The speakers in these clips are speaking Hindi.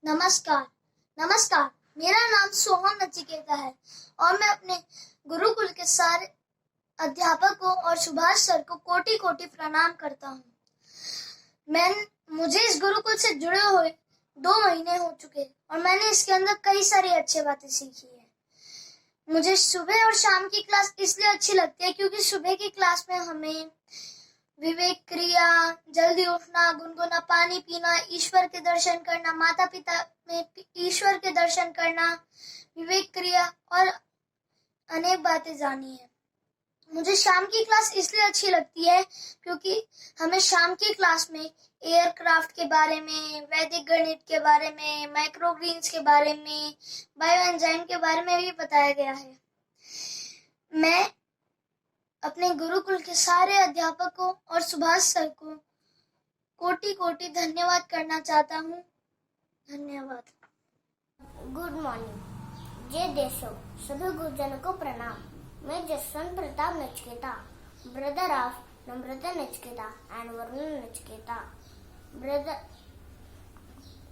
नमस्कार नमस्कार मेरा नाम सोहन नचिकेता है और मैं अपने गुरुकुल के सारे अध्यापकों और सुभाष सर को कोटि कोटि प्रणाम करता हूँ। मुझे इस गुरुकुल से जुड़े हुए 2 महीने हो चुके और मैंने इसके अंदर कई सारी अच्छी बातें सीखी है। मुझे सुबह और शाम की क्लास इसलिए अच्छी लगती है क्योंकि सुबह की क्लास में हमें विवेक क्रिया, जल्दी उठना, गुनगुना पानी पीना, ईश्वर के दर्शन करना, माता पिता में ईश्वर के दर्शन करना, विवेक क्रिया और अनेक बातें जानी है। मुझे शाम की क्लास इसलिए अच्छी लगती है क्योंकि हमें शाम की क्लास में एयरक्राफ्ट के बारे में, वैदिक गणित के बारे में, माइक्रोग्रीन्स के बारे में, बायो एंजाइम के बारे में भी बताया गया है। मैं अपने गुरुकुल के सारे अध्यापकों और सुभाष सर को कोटि कोटि धन्यवाद करना चाहता हूँ। धन्यवाद। Good morning. जय देशो, सभी गुरुजनों को प्रणाम। मैं Jaswant Pratap Nachiketa, brother of Namrata Nachiketa and Varun Nachiketa.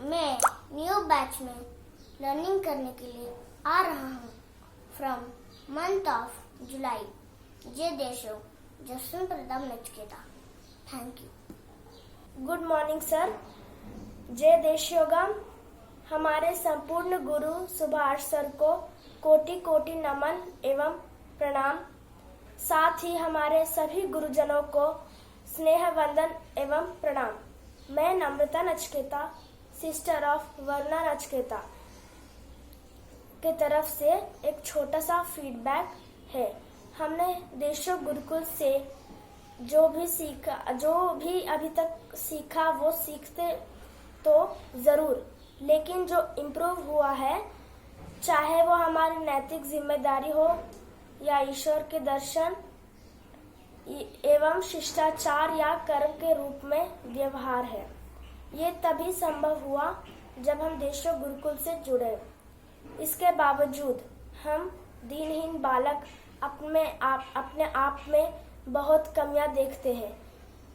मैं न्यू बैच में लर्निंग करने के लिए आ रहा हूँ फ्रॉम मंथ ऑफ जुलाई। जय देशो, Jaswant Pratap Nachiketa. Thank you. Good morning sir. जय देश योगा। हमारे संपूर्ण गुरु सुभाष सर को कोटि कोटि नमन एवं प्रणाम। साथ ही हमारे सभी गुरुजनों को स्नेह वंदन एवं प्रणाम। मैं नम्रता नचिकेता, सिस्टर ऑफ वरुणा नचिकेता की तरफ से एक छोटा सा फीडबैक है। हमने देशो गुरुकुल से जो भी अभी तक सीखा वो सीखते तो जरूर, लेकिन जो इम्प्रूव हुआ है, चाहे वो हमारी नैतिक जिम्मेदारी हो या ईश्वर के दर्शन एवं शिष्टाचार या कर्म के रूप में व्यवहार है, ये तभी संभव हुआ जब हम देशो गुरुकुल से जुड़े। इसके बावजूद हम दीनहीन बालक अपने आप में बहुत कमियां देखते हैं।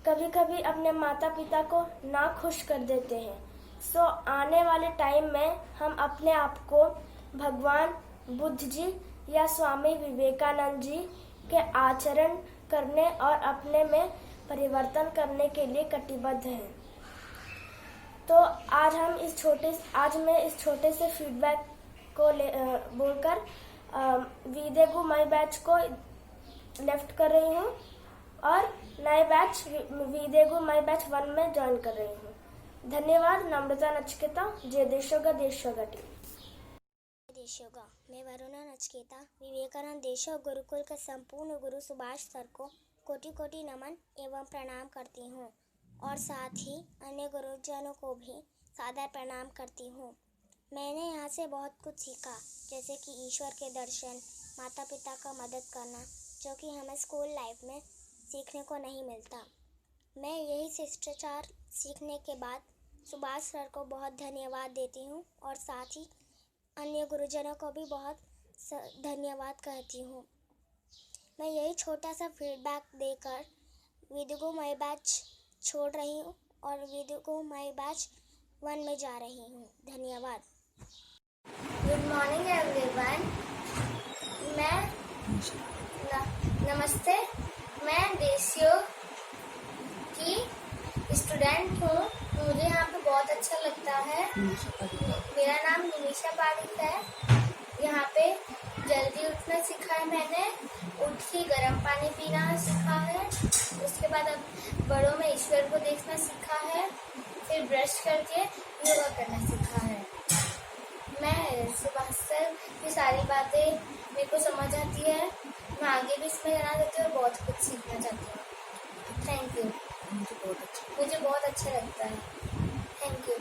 कभी कभी अपने माता पिता को ना खुश कर देते हैं। सो आने वाले टाइम में हम अपने आप को भगवान बुद्ध जी या स्वामी विवेकानंद जी के आचरण करने और अपने में परिवर्तन करने के लिए कटिबद्ध हैं। तो आज मैं इस छोटे से फीडबैक को बोलकर वीदेगु माई बैच को लेफ्ट कर रही हूँ और नए बैच वीदेगु माई बैच 1 में ज्वाइन कर रही हूँ। धन्यवाद। नम्रता नचिकेता, जय देशोगा देशोगा टीम। देशोगा। मैं वरुणा नचिकेता, विवेकानंद देशो गुरुकुल के संपूर्ण गुरु सुभाष सर को कोटि कोटि नमन एवं प्रणाम करती हूँ और साथ ही अन्य गुरुजनों को भी सादर प्रणाम करती हूँ। मैंने यहाँ से बहुत कुछ सीखा, जैसे कि ईश्वर के दर्शन, माता पिता का मदद करना, जो कि हमें स्कूल लाइफ में सीखने को नहीं मिलता। मैं यही शिष्टाचार सीखने के बाद सुभाष सर को बहुत धन्यवाद देती हूँ और साथ ही अन्य गुरुजनों को भी बहुत धन्यवाद कहती हूँ। मैं यही छोटा सा फीडबैक देकर वीदेगु माई बैच छोड़ रही हूँ और वीदेगु माई बैच 1 में जा रही हूँ। धन्यवाद। Good morning everyone. नमस्ते। मैं देशियो की स्टूडेंट हूँ। मुझे यहाँ पे बहुत अच्छा लगता है। मेरा नाम निमिषा पारिक है। यहाँ पे जल्दी उठना सीखा है मैंने, उठ के गर्म पानी पीना सीखा है। उसके बाद अब बड़ों में ईश्वर को देखना सीखा है। फिर ब्रश करके योगा करना सीखा है। मैं सुभाष सर की सारी बातें मेरे को समझ आती है। मैं आगे भी इसमें जाना चाहती हूँ और बहुत कुछ सीखना चाहती हूँ। Thank you. मुझे बहुत अच्छा लगता है। Thank you.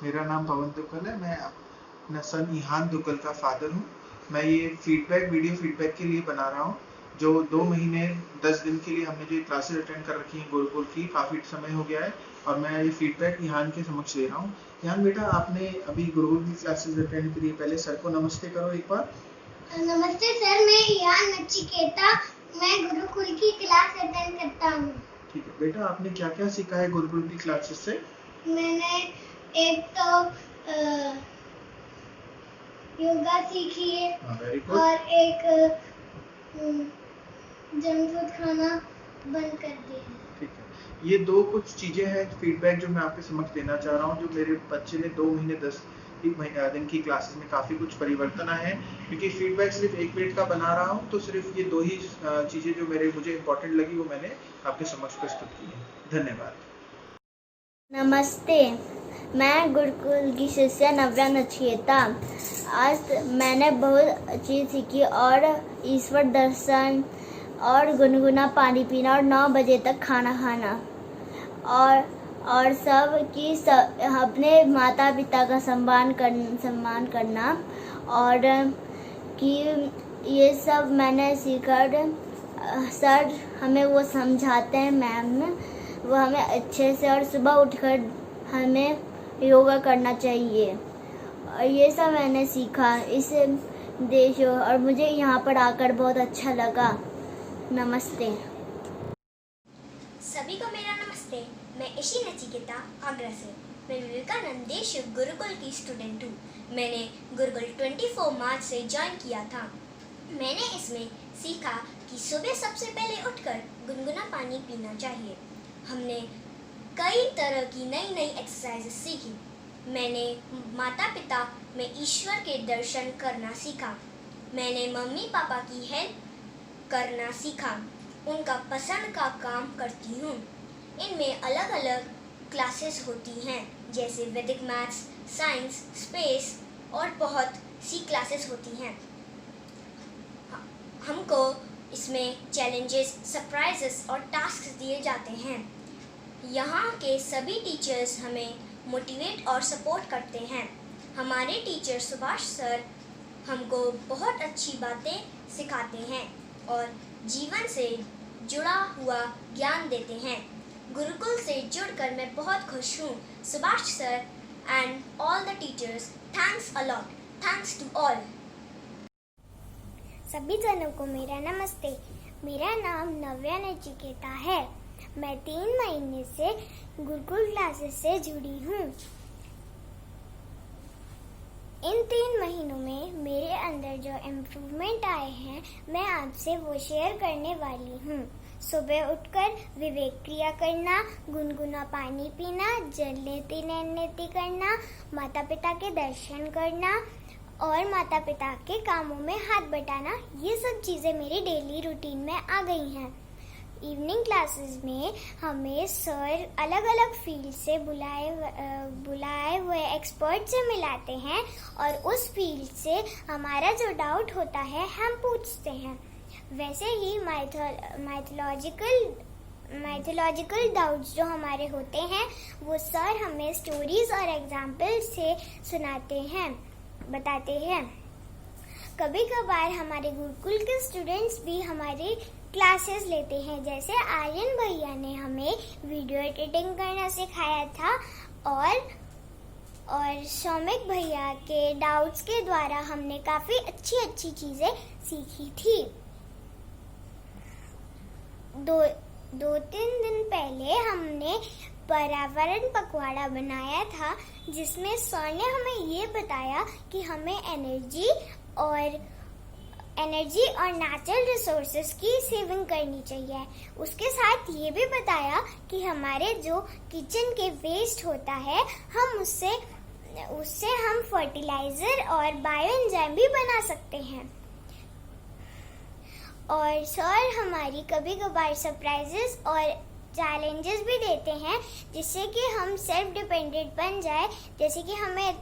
मेरा नाम पवन दुग्गल है। मैं अपना सन इहान दुग्गल का फादर हूँ। मैं ये वीडियो फीडबैक के लिए बना रहा हूँ। जो 2 महीने 10 दिन के लिए हमने जो क्लासेस अटेंड कर रखी हैं गुरुकुल की, काफ़ी समय हो गया है और मैं ये फीडबैक इहान के समक्ष दे रहा हूँ। इहान बेटा, आपने अभी गुरुकुल की क्लासेस अटेंड करी, पहले सर को नमस्ते करो एक बार। नमस्ते सर, मैं इहान नचिकेता, मैं गुरुकुल की क्लास अटेंड करता हूँ। ठीक है बेटा, आपने क्या क्या सीखा है गुरुकुल की क्लासेस से? मैंने एक तो योगा सीखी है वेरी गुड। और एक जंक फूड खाना बंद कर दिया है। ठीक है, ये दो कुछ चीजें हैं फीडबैक जो मैं आपके समक्ष देना चाह रहा हूँ। जो मेरे बच्चे ने 2 महीने 10 दिन की क्लासेस में काफी कुछ परिवर्तन आए हैं। क्योंकि फीडबैक सिर्फ 1 मिनट का बना रहा हूँ, तो सिर्फ ये 2 ही चीजें जो मुझे इम्पोर्टेंट लगी वो मैंने आपके समक्ष प्रस्तुत की है। धन्यवाद। नमस्ते, मैं गुरुकुल की शिष्या नव्या नचिकेता। आज मैंने बहुत चीज़ सीखी और ईश्वर दर्शन और गुनगुना पानी पीना और 9 बजे तक खाना खाना और अपने माता पिता का सम्मान करना और कि ये सब मैंने सीखा। सर हमें वो समझाते हैं, मैम वो हमें अच्छे से, और सुबह उठकर हमें योगा करना चाहिए। और ये सब मैंने सीखा इस देश, और मुझे यहाँ पर आकर बहुत अच्छा लगा। नमस्ते। सभी को मेरा नमस्ते। मैं ईशी नचिकेता आगरा से। मैं विवेकानंद देश गुरुकुल की स्टूडेंट हूँ। मैंने गुरुकुल 24 मार्च से ज्वाइन किया था। मैंने इसमें सीखा कि सुबह सबसे पहले उठकर गुनगुना पानी पीना चाहिए। हमने कई तरह की नई एक्सरसाइजेस सीखी। मैंने माता पिता में ईश्वर के दर्शन करना सीखा। मैंने मम्मी पापा की हेल्प करना सीखा। उनका पसंद का काम करती हूँ। इनमें अलग अलग क्लासेस होती हैं, जैसे वैदिक मैथ्स, साइंस, स्पेस और बहुत सी क्लासेस होती हैं। हमको इसमें चैलेंजेस, सरप्राइजेस और टास्क दिए जाते हैं। यहाँ के सभी टीचर्स हमें मोटिवेट और सपोर्ट करते हैं। हमारे टीचर सुभाष सर हमको बहुत अच्छी बातें सिखाते हैं और जीवन से जुड़ा हुआ ज्ञान देते हैं। गुरुकुल से जुड़कर मैं बहुत खुश हूँ। Subhash sir and all the teachers, thanks a lot. Thanks to all. सभी जनों को मेरा नमस्ते। मेरा नाम नव्या नचिकेता है। मैं 3 महीने से गुरुकुल क्लासेस से जुड़ी हूँ। इन 3 महीनों में मेरे अंदर जो इम्प्रूवमेंट आए हैं, मैं आपसे वो शेयर करने वाली हूँ। सुबह उठकर विवेक क्रिया करना, गुनगुना पानी पीना, जल नेति नैन नेति करना, माता पिता के दर्शन करना और माता पिता के कामों में हाथ बटाना, ये सब चीज़ें मेरी डेली रूटीन में आ गई हैं। इवनिंग क्लासेस में हमें सर अलग अलग फील्ड से बुलाए हुए एक्सपर्ट से मिलाते हैं और उस फील्ड से हमारा जो डाउट होता है हम पूछते हैं। वैसे ही माइथोलॉजिकल डाउट्स जो हमारे होते हैं वो सर हमें स्टोरीज और एग्जाम्पल से बताते हैं। कभी कभार हमारे गुरुकुल के स्टूडेंट्स भी हमारी क्लासेस लेते हैं। जैसे आर्यन भैया ने हमें वीडियो एडिटिंग करना सिखाया था और सौमिक भैया के डाउट्स के द्वारा हमने काफ़ी अच्छी चीज़ें सीखी थी। 2-3 दिन पहले हमने पर्यावरण पखवाड़ा बनाया था, जिसमें सर ने हमें ये बताया कि हमें एनर्जी और नेचुरल रिसोर्सेज की सेविंग करनी चाहिए। उसके साथ ये भी बताया कि हमारे जो किचन के वेस्ट होता है हम उससे हम फर्टिलाइजर और बायो एंजाइम भी बना सकते हैं। और सर हमारी कभी कभार सरप्राइजेस और चैलेंजेस भी देते हैं, जिससे कि हम सेल्फ डिपेंडेंट बन जाए। जैसे कि हमें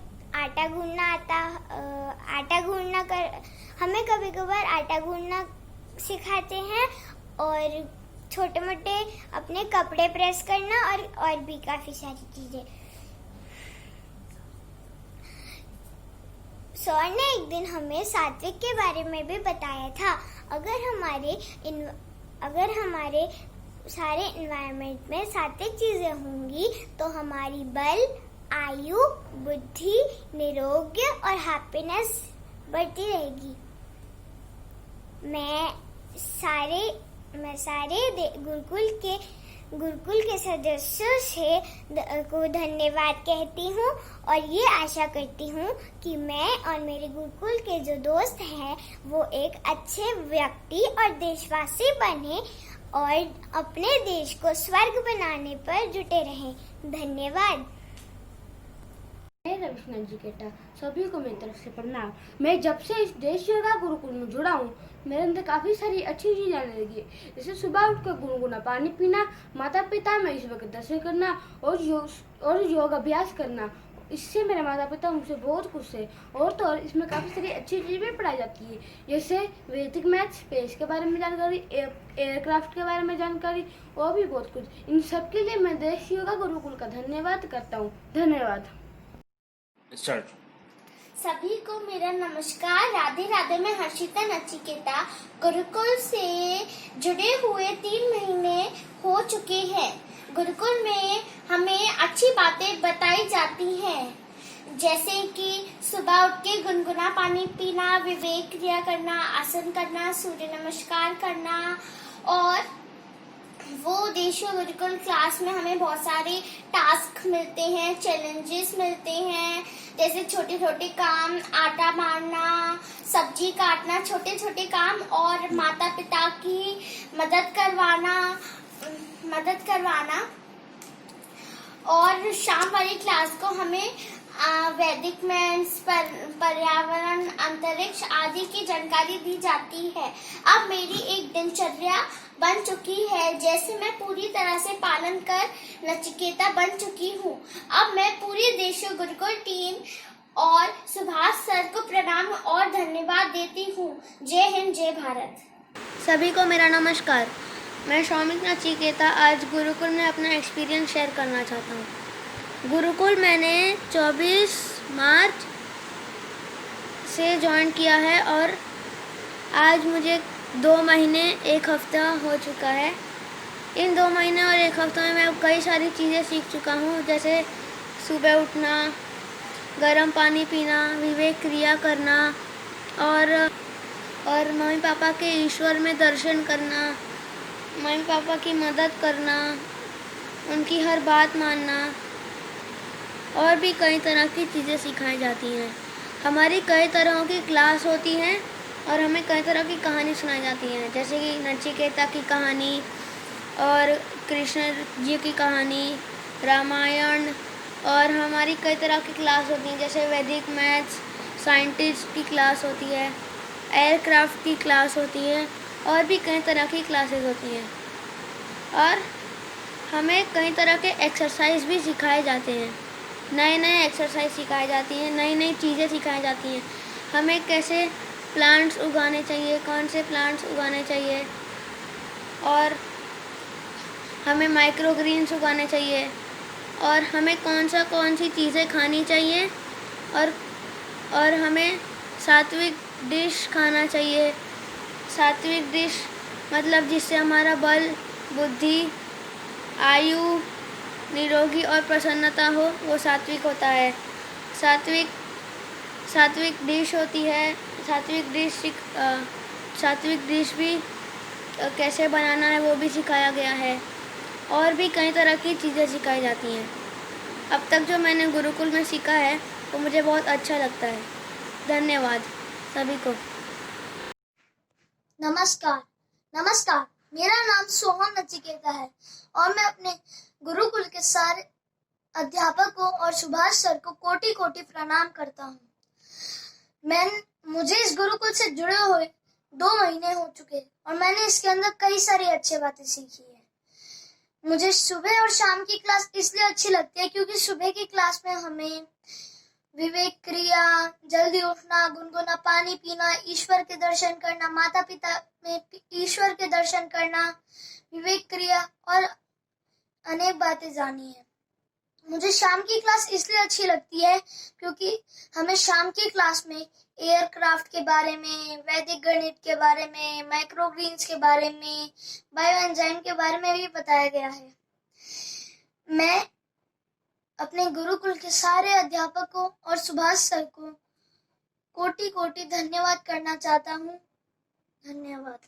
हमें कभी कभार आटा गूंदना सिखाते हैं और छोटे मोटे अपने कपड़े प्रेस करना और भी काफ़ी सारी चीज़ें। सर ने एक दिन हमें सात्विक के बारे में भी बताया था। अगर हमारे सारे एनवायरनमेंट में सात्विक चीज़ें होंगी तो हमारी बल, आयु, बुद्धि, निरोग्य और हैप्पीनेस बढ़ती रहेगी। मैं सारे गुरुकुल के गुरुकुल के सदस्यों से को धन्यवाद कहती हूँ और ये आशा करती हूँ कि मैं और मेरे गुरुकुल के जो दोस्त हैं वो एक अच्छे व्यक्ति और देशवासी बने और अपने देश को स्वर्ग बनाने पर जुटे रहें। धन्यवाद। मैं रविशंकर जिकेता, सभी को मेरी तरफ से प्रणाम। मैं जब से इस देश योगा गुरुकुल में जुड़ा हूँ मेरे अंदर काफ़ी सारी अच्छी चीज़ें आने लगी है, जैसे सुबह उठकर गुनगुना पानी पीना, माता पिता में ईश्वर के दर्शन करना और योग अभ्यास करना। इससे मेरे माता पिता मुझसे बहुत खुश है। और तो और इसमें काफ़ी सारी अच्छी चीज़ें भी पढ़ाई जाती है, जैसे वैदिक मैथ, स्पेस के बारे में जानकारी, एयरक्राफ्ट के बारे में जानकारी और भी बहुत कुछ। इन सब के लिए मैं देश योगा गुरुकुल का धन्यवाद करता हूँ। धन्यवाद। स्टार्ट। सभी को मेरा नमस्कार। राधे राधे। मैं हर्षिता नचिकेता। गुरुकुल से जुड़े हुए 3 महीने हो चुके हैं। गुरुकुल में हमें अच्छी बातें बताई जाती हैं, जैसे कि सुबह उठ के गुनगुना पानी पीना, विवेक क्रिया करना, आसन करना, सूर्य नमस्कार करना। और वो देशियों गुरुकुल क्लास में हमें बहुत सारे टास्क मिलते हैं, चैलेंजेस मिलते हैं, जैसे छोटे छोटे काम, आटा मारना, सब्जी काटना, छोटे छोटे काम और माता पिता की मदद करवाना। और शाम वाली क्लास को हमें वैदिक मैथ्स, पर्यावरण, अंतरिक्ष आदि की जानकारी दी जाती है। अब मेरी एक दिनचर्या बन चुकी है, जैसे मैं पूरी तरह से पालन कर नचिकेता बन चुकी हूँ। अब मैं पूरी देशियों गुरुकुल टीम और सुभाष सर को प्रणाम और धन्यवाद देती हूँ। जय हिंद, जय भारत। सभी को मेरा नमस्कार। मैं शौमिक नचिकेता आज गुरुकुल में अपना एक्सपीरियंस शेयर करना चाहता हूँ। गुरुकुल मैंने 24 मार्च से ज्वाइन किया है और आज मुझे 2 महीने 1 हफ्ता हो चुका है। इन 2 महीने और 1 हफ्ते में मैं कई सारी चीज़ें सीख चुका हूँ, जैसे सुबह उठना, गर्म पानी पीना, विवेक क्रिया करना और मम्मी पापा के ईश्वर में दर्शन करना, मम्मी पापा की मदद करना, उनकी हर बात मानना और भी कई तरह की चीज़ें सिखाई जाती हैं। हमारी कई तरह की क्लास होती हैं और हमें कई तरह की कहानी सुनाई जाती हैं, जैसे कि नचिकेता की कहानी और कृष्ण जी की कहानी, रामायण। और हमारी कई तरह की क्लास होती हैं, जैसे वैदिक मैथ्स, साइंटिस्ट की क्लास होती है, एयरक्राफ्ट की क्लास होती है और भी कई तरह की क्लासेस होती हैं। और हमें कई तरह के एक्सरसाइज भी सिखाए जाते हैं, नए एक्सरसाइज सिखाई जाती हैं, नई चीज़ें सिखाई जाती हैं। हमें कैसे प्लांट्स उगाने चाहिए, कौन से प्लांट्स उगाने चाहिए, और हमें माइक्रो ग्रीन्स उगाने चाहिए, और हमें कौन सी चीज़ें खानी चाहिए, और हमें सात्विक डिश खाना चाहिए। सात्विक डिश मतलब जिससे हमारा बल, बुद्धि, आयु, निरोगी और प्रसन्नता हो, वो सात्विक होता है। सात्विक डिश होती है। सात्विक डिश भी कैसे बनाना है वो भी सिखाया गया है, और भी कई तरह की चीज़ें सिखाई जाती हैं। अब तक जो मैंने गुरुकुल में सीखा है वो मुझे बहुत अच्छा लगता है। धन्यवाद सभी को। नमस्कार। मेरा नाम सोहन नचिकेता है और मैं अपने गुरुकुल के सारे अध्यापकों और सुभाष सर को कोटि कोटि प्रणाम करता हूँ। मुझे इस गुरुकुल से जुड़े हुए 2 महीने हो चुके और मैंने इसके अंदर कई सारी अच्छी बातें सीखी है। मुझे सुबह और शाम की क्लास इसलिए अच्छी लगती है क्योंकि सुबह की क्लास में हमें विवेक क्रिया, जल्दी उठना, गुनगुना पानी पीना, ईश्वर के दर्शन करना, माता पिता में ईश्वर के दर्शन करना, विवेक क्रिया और अनेक बातें जानी है। मुझे शाम की क्लास इसलिए अच्छी लगती है क्योंकि हमें शाम की क्लास में एयरक्राफ्ट के बारे में, वैदिक गणित के बारे में, माइक्रोग्रीन्स के बारे में, बायो एंजाइम के बारे में भी बताया गया है। मैं अपने गुरुकुल के सारे अध्यापकों और सुभाष सर को कोटि कोटि धन्यवाद करना चाहता हूँ। धन्यवाद।